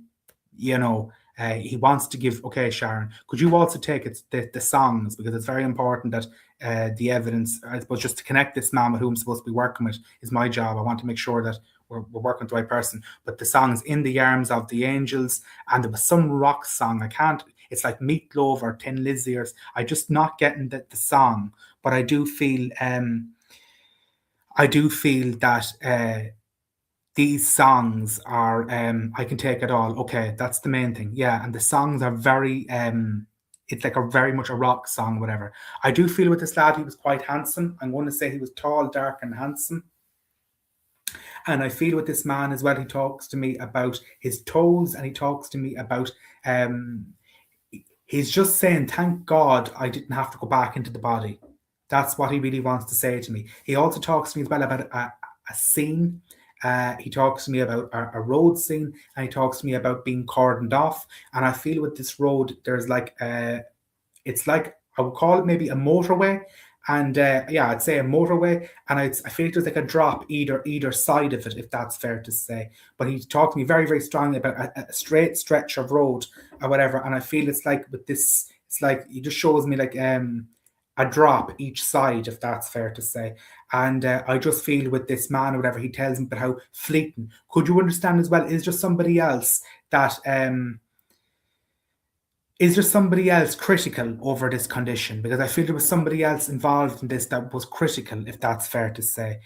he wants to give. Okay, Sharon, could you also take it the songs, because it's very important that the evidence, I suppose, just to connect this man with whom I'm supposed to be working with is my job. I want to make sure that we're working with the right person. But the songs, In the Arms of the Angels, and there was some rock song. I can't. It's like Meatloaf or Tin Lizzy, or I just not getting the song. But I do feel that these songs are I can take it all. Okay, that's the main thing. Yeah, and the songs are very it's like a very much a rock song, whatever. I do feel with this lad, he was quite handsome. I'm going to say he was tall, dark, and handsome. And I feel with this man as well, he talks to me about his toes, and he talks to me about he's just saying, thank God I didn't have to go back into the body. That's what he really wants to say to me. He also talks to me as well about a scene. He talks to me about a road scene, and he talks to me about being cordoned off. And I feel with this road, there's like, it's like, I would call it maybe a motorway. And yeah, I'd say a motorway. And I feel like there's like a drop either side of it, if that's fair to say. But he talked to me very, very strongly about a straight stretch of road or whatever. And I feel it's like with this, it's like he just shows me like a drop each side, if that's fair to say. And I just feel with this man or whatever, he tells me about how fleeting. Could you understand as well? Is there somebody else that is there somebody else critical over this condition? Because I feel there was somebody else involved in this that was critical, if that's fair to say.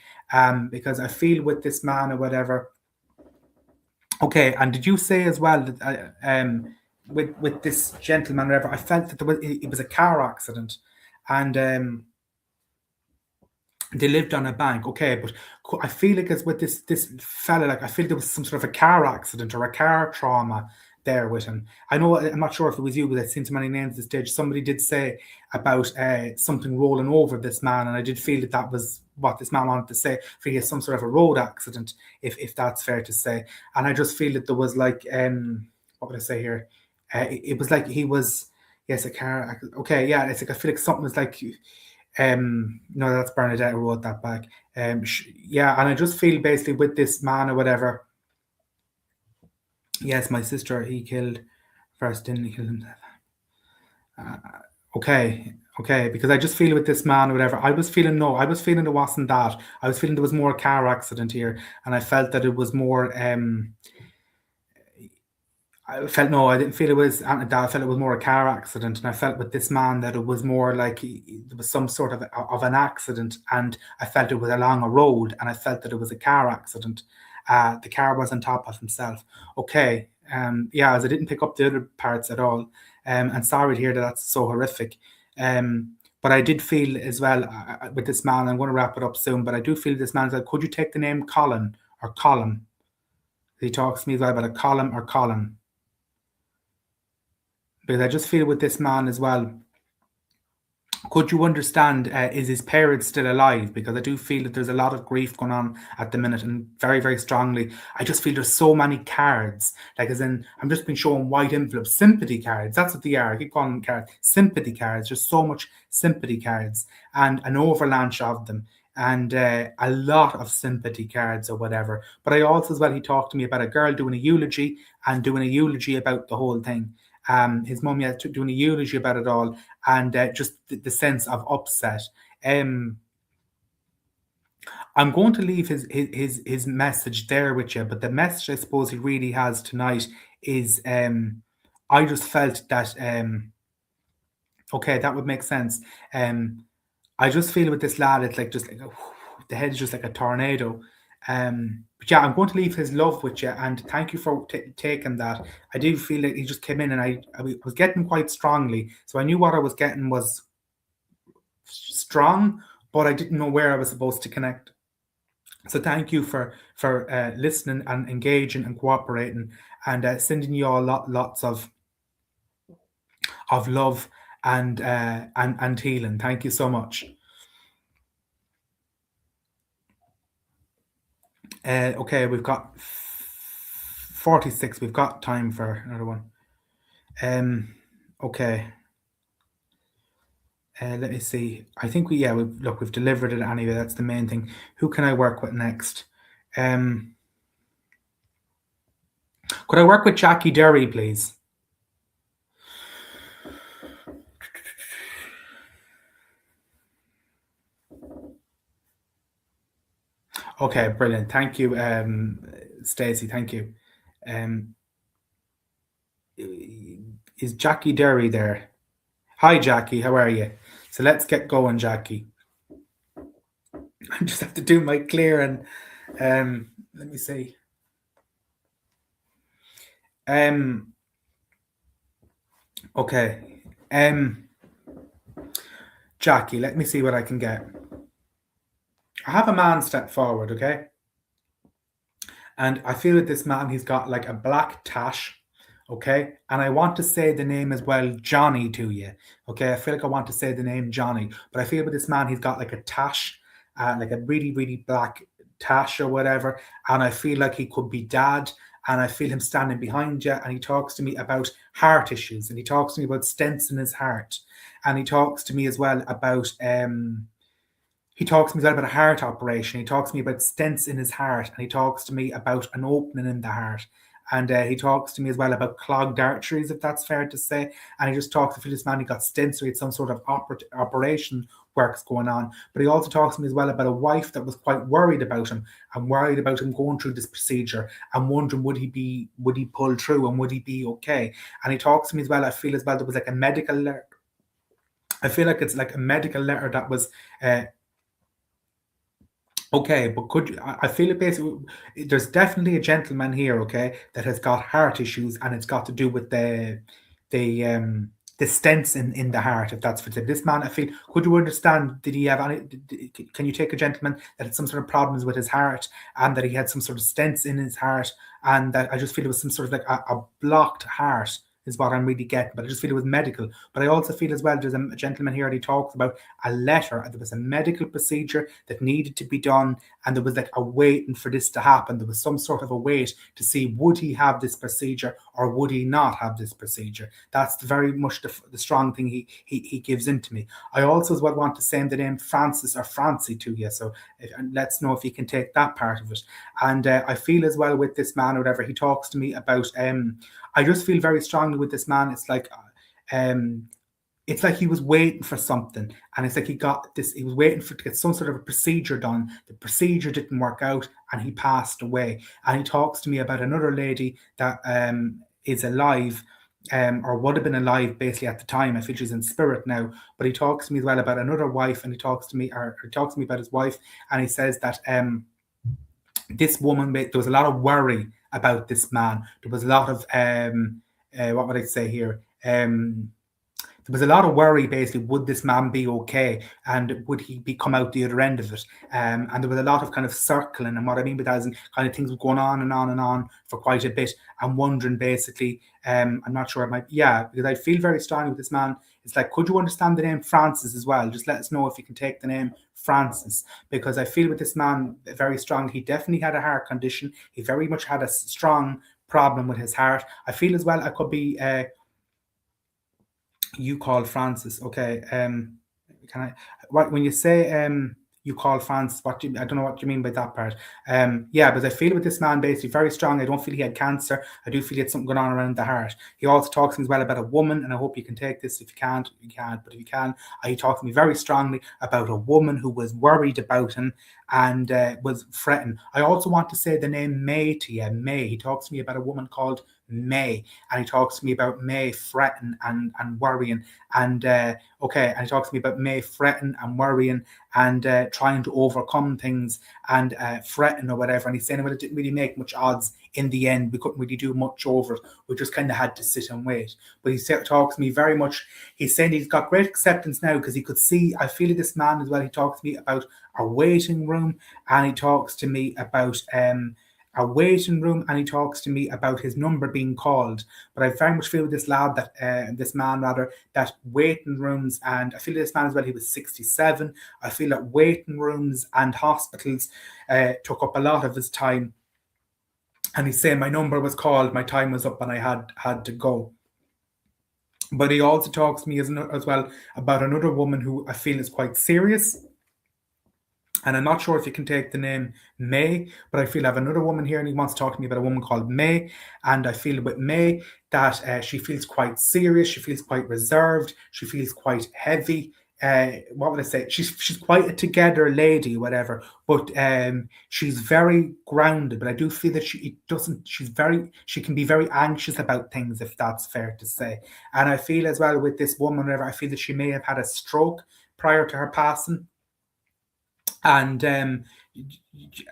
Because I feel with this man or whatever. Okay, and did you say as well that with this gentleman or whatever, I felt that it was a car accident, and they lived on a bank. Okay, but I feel like it's with this fella, like I feel there was some sort of a car accident or a car trauma there with him. I know, I'm not sure if it was you, but I've seen so many names at this stage. Somebody did say about something rolling over this man, and I did feel that was what this man wanted to say. For he has some sort of a road accident, if that's fair to say. And I just feel that there was like what would I say here? It was like he was, yes, a car. Okay, yeah, it's like I feel like something was like. No, that's Bernadette who wrote that back. Yeah, and I just feel basically with this man or whatever. Yes, my sister, he killed first, didn't he kill himself? Okay, because I just feel with this man or whatever, I was feeling it wasn't that. I was feeling there was more a car accident here, and I felt that it was more I felt no, I didn't feel it was that. I felt it was more a car accident, and I felt with this man that it was more like there was some sort of an accident, and I felt it was along a road, and I felt that it was a car accident. The car was on top of himself. Okay, yeah, as I didn't pick up the other parts at all, and sorry to hear that that's so horrific. But I did feel as well with this man. I'm going to wrap it up soon, but I do feel this man's like, could you take the name Colin or Colin? He talks to me as well about a Colin or Colin. Because I just feel with this man as well, could you understand, is his parents still alive? Because I do feel that there's a lot of grief going on at the minute, and very, very strongly. I just feel there's so many cards, like as in, I'm just being shown white envelopes, sympathy cards. That's what they are. I keep calling them cards. Sympathy cards. There's so much sympathy cards, and an avalanche of them, and a lot of sympathy cards or whatever. But I also, as well, he talked to me about a girl doing a eulogy and doing a eulogy about the whole thing. His mum, yeah, doing a eulogy about it all, and just the sense of upset. I'm going to leave his message there with you, but the message I suppose he really has tonight is I just felt that okay, that would make sense. I just feel with this lad, it's like just like the head's just like a tornado. But yeah, I'm going to leave his love with you, and thank you for taking that. I do feel like he just came in, and I was getting quite strongly, so I knew what I was getting was strong, but I didn't know where I was supposed to connect. So thank you for listening and engaging and cooperating, and sending you all lots of love and healing. Thank you so much. Okay, we've got 46. We've got time for another one. Okay. Let me see. I think we've delivered it anyway. That's the main thing. Who can I work with next? Um, could I work with Jackie Derry, please? Okay, brilliant. Thank you, Stacey. Thank you. Um, is Jackie Derry there? Hi, Jackie. How are you? So let's get going, Jackie. I just have to do my clear and let me see. Um, okay. Jackie, let me see what I can get. I have a man step forward, okay? And I feel that this man, he's got like a black tash, okay? And I want to say the name as well, Johnny, to you, okay? I feel like I want to say the name Johnny, but I feel with this man, he's got like a tash, like a really, really black tash or whatever. And I feel like he could be dad. And I feel him standing behind you, and he talks to me about heart issues, and he talks to me about stents in his heart, and he talks to me as well about he talks to me about a heart operation. He talks to me about stents in his heart, and he talks to me about an opening in the heart. And he talks to me as well about clogged arteries, if that's fair to say. And he just talks to this man. He got stents, so he had some sort of operation works going on. But he also talks to me as well about a wife that was quite worried about him, and worried about him going through this procedure, and wondering would he pull through, and would he be okay. And he talks to me as well. I feel as well there was like a medical letter. I feel like it's like a medical letter that was okay, but I feel it basically, there's definitely a gentleman here, okay, that has got heart issues, and it's got to do with the stents in the heart, if that's for this man. I feel, could you understand, did he have any, can you take a gentleman that had some sort of problems with his heart, and that he had some sort of stents in his heart, and that I just feel it was some sort of like a blocked heart is what I'm really getting, but I just feel it was medical. But I also feel as well, there's a gentleman here, and he talks about a letter. There was a medical procedure that needed to be done, and there was like a waiting for this to happen. There was some sort of a wait to see, would he have this procedure or would he not have this procedure. That's very much the strong thing he gives into me. I also as well want to send the name Francis or Francie to you, so let's know if you can take that part of it. And I feel as well with this man or whatever, he talks to me about I just feel very strongly with this man. It's like he was waiting for something, and it's like he got this. He was waiting to get some sort of a procedure done. The procedure didn't work out, and he passed away. And he talks to me about another lady that is alive, or would have been alive basically at the time. I feel she's in spirit now. But he talks to me as well about another wife, and he talks to me about his wife, and he says that this woman, there was a lot of worry about this man. There was a lot of what would I say here? There was a lot of worry, basically, would this man be okay, and would he come out the other end of it? And there was a lot of kind of circling, and what I mean by that is kind of things were going on and on and on for quite a bit. I'm wondering, basically, I'm not sure, because I feel very strongly with this man. It's like, could you understand the name Francis as well? Just let us know if you can take the name Francis, because I feel with this man very strong. He definitely had a heart condition. He very much had a strong problem with his heart. I feel as well I could be you call Francis, okay. Can I, when you say you call Francis, I don't know what you mean by that part. But I feel with this man basically very strong. I don't feel he had cancer. I do feel he had something going on around the heart. He also talks to me as well about a woman, and I hope you can take this. If you can't, you can't, but if you can, he talks to me very strongly about a woman who was worried about him and was fretting. I also want to say the name May to you. May. He talks to me about a woman called May, and he talks to me about May fretting and worrying, and and he talks to me about May fretting and worrying and trying to overcome things and fretting or whatever. And he's saying, well, it didn't really make much odds in the end. We couldn't really do much over it. We just kind of had to sit and wait. But he talks to me very much. He's saying he's got great acceptance now, because he could see, I feel this man as well. He talks to me about a waiting room, and he talks to me about a waiting room, and he talks to me about his number being called. But I very much feel with this lad that this man rather, that waiting rooms, and I feel this man as well, he was 67. I feel that waiting rooms and hospitals took up a lot of his time, and he's saying my number was called, my time was up, and I had to go. But he also talks to me as well about another woman who I feel is quite serious. And I'm not sure if you can take the name May, but I feel I have another woman here, and he wants to talk to me about a woman called May. And I feel with May that she feels quite serious, she feels quite reserved, she feels quite heavy. What would I say? She's quite a together lady, whatever. But she's very grounded. But I do feel that she can be very anxious about things, if that's fair to say. And I feel as well with this woman, whatever, I feel that she may have had a stroke prior to her passing. And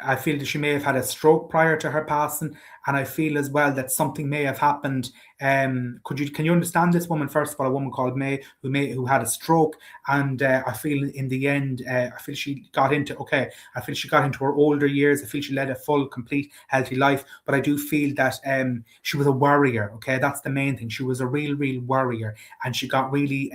I feel that she may have had a stroke prior to her passing, and I feel as well that something may have happened. Can you understand this woman first of all? A woman called May who had a stroke, and I feel in the end, I feel she got into her older years. I feel she led a full, complete, healthy life, but I do feel that she was a worrier. Okay, that's the main thing. She was a real worrier, and she got really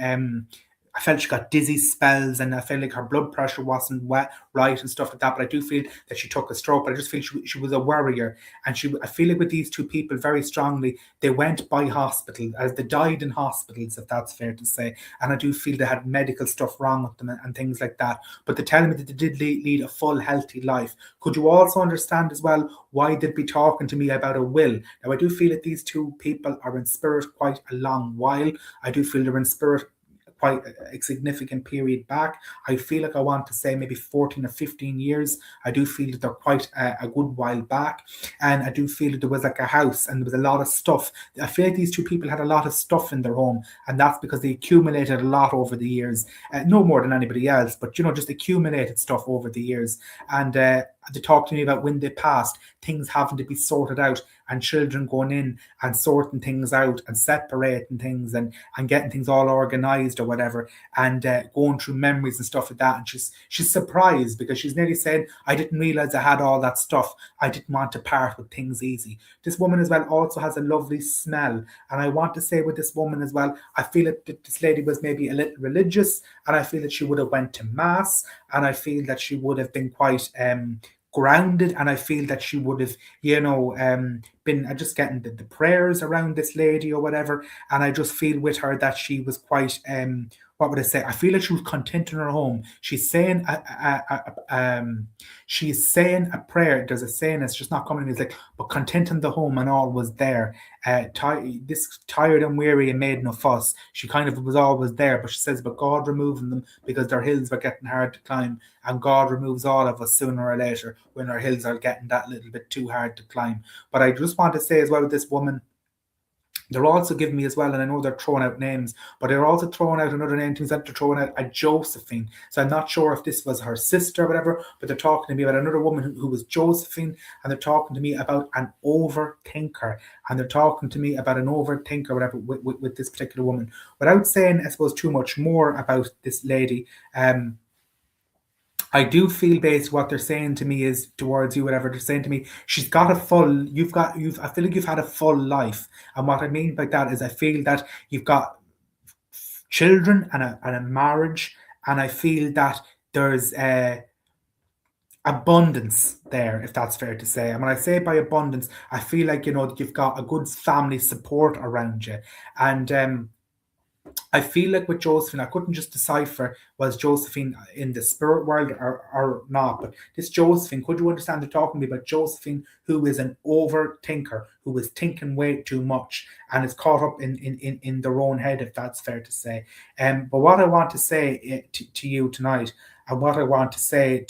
I felt she got dizzy spells, and I felt like her blood pressure wasn't right and stuff like that. But I do feel that she took a stroke. But I just feel she was a worrier, and I feel like with these two people very strongly, they went by hospital, as they died in hospitals, if that's fair to say. And I do feel they had medical stuff wrong with them and things like that. But they're telling me that they did lead a full, healthy life. Could you also understand as well why they'd be talking to me about a will? Now, I do feel that these two people are in spirit quite a long while. I do feel they're in spirit quite a significant period back. I feel like I want to say maybe 14 or 15 years. I do feel that they're quite a good while back. And I do feel that there was like a house and there was a lot of stuff. I feel like these two people had a lot of stuff in their home, and that's because they accumulated a lot over the years. No more than anybody else, but just accumulated stuff over the years. And they talked to me about when they passed, things having to be sorted out, and children going in and sorting things out and separating things and getting things all organized or whatever, and going through memories and stuff like that. And she's surprised because she's nearly saying, I didn't realize I had all that stuff. I didn't want to part with things easy. This woman as well also has a lovely smell. And I want to say with this woman as well, I feel that this lady was maybe a little religious, and I feel that she would have went to mass, and I feel that she would have been quite grounded, and I feel that she would have been just getting the prayers around this lady or whatever. And I just feel with her that she was quite what would I say? I feel like she was content in her home. She's saying a prayer. There's a saying that's just not coming. It's like, but content in the home and all was there. This tired and weary and made no fuss. She kind of was always there, but she says, but God removing them because their hills were getting hard to climb, and God removes all of us sooner or later when our hills are getting that little bit too hard to climb. But I just want to say as well with this woman, they're also giving me as well, and I know they're throwing out names, but they're also throwing out another name too, that they're throwing out a Josephine. So I'm not sure if this was her sister or whatever, but they're talking to me about another woman who was Josephine, and they're talking to me about an overthinker, and they're talking to me about an overthinker, whatever, with this particular woman. Without saying, I suppose, too much more about this lady, I do feel based what they're saying to me is towards you, whatever they're saying to me, she's got a full, I feel like you've had a full life. And what I mean by that is I feel that you've got children and a marriage, and I feel that there's abundance there, if that's fair to say. And when I say by abundance, I feel like, you've got a good family support around you. And I feel like with Josephine, I couldn't just decipher was Josephine in the spirit world or not. But this Josephine, could you understand they're talking to me about Josephine, who is an overthinker, who is thinking way too much and is caught up in their own head, if that's fair to say. But what I want to say to you tonight, and what I want to say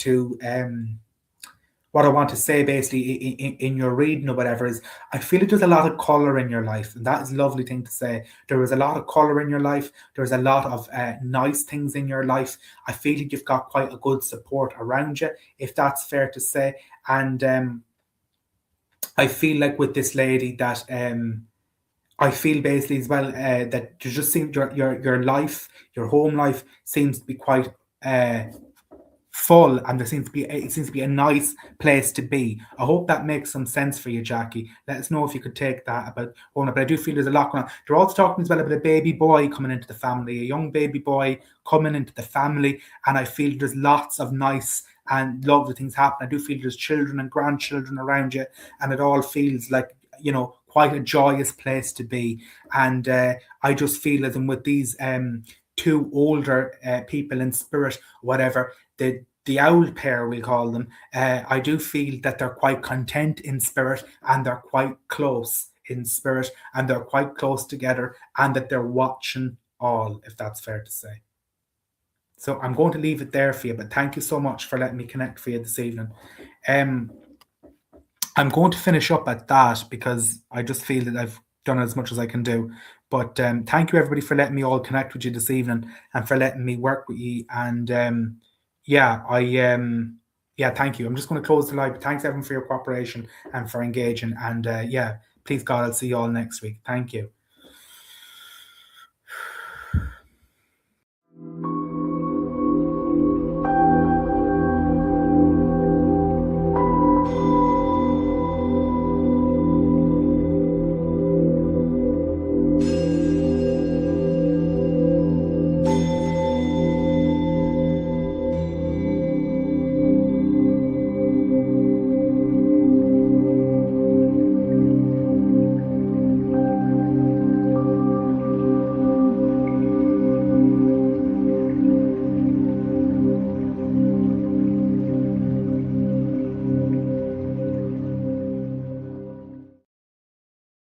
basically in your reading or whatever is, I feel like there's a lot of color in your life, and that is a lovely thing to say. There is a lot of color in your life. There's a lot of nice things in your life. I feel like you've got quite a good support around you, if that's fair to say. And I feel like with this lady that I feel basically as well that you just seem your life, your home life seems to be quite full, and it seems to be a nice place to be. I hope that makes some sense for you, Jackie. Let us know if you could take that about Rona. But I do feel there's a lot going on. They're also talking as well about a baby boy coming into the family, a young baby boy coming into the family, and I feel there's lots of nice and lovely things happen. I do feel there's children and grandchildren around you, and it all feels like, quite a joyous place to be. And I just feel as in with these two older people in spirit, whatever, the owl pair, we call them, I do feel that they're quite content in spirit, and they're quite close in spirit, and they're quite close together, and that they're watching all, if that's fair to say. So I'm going to leave it there for you, but thank you so much for letting me connect for you this evening. I'm going to finish up at that because I just feel that I've done as much as I can do. But thank you, everybody, for letting me all connect with you this evening and for letting me work with you. And thank you. I'm just going to close the live. Thanks, everyone, for your cooperation and for engaging. And please, God, I'll see you all next week. Thank you.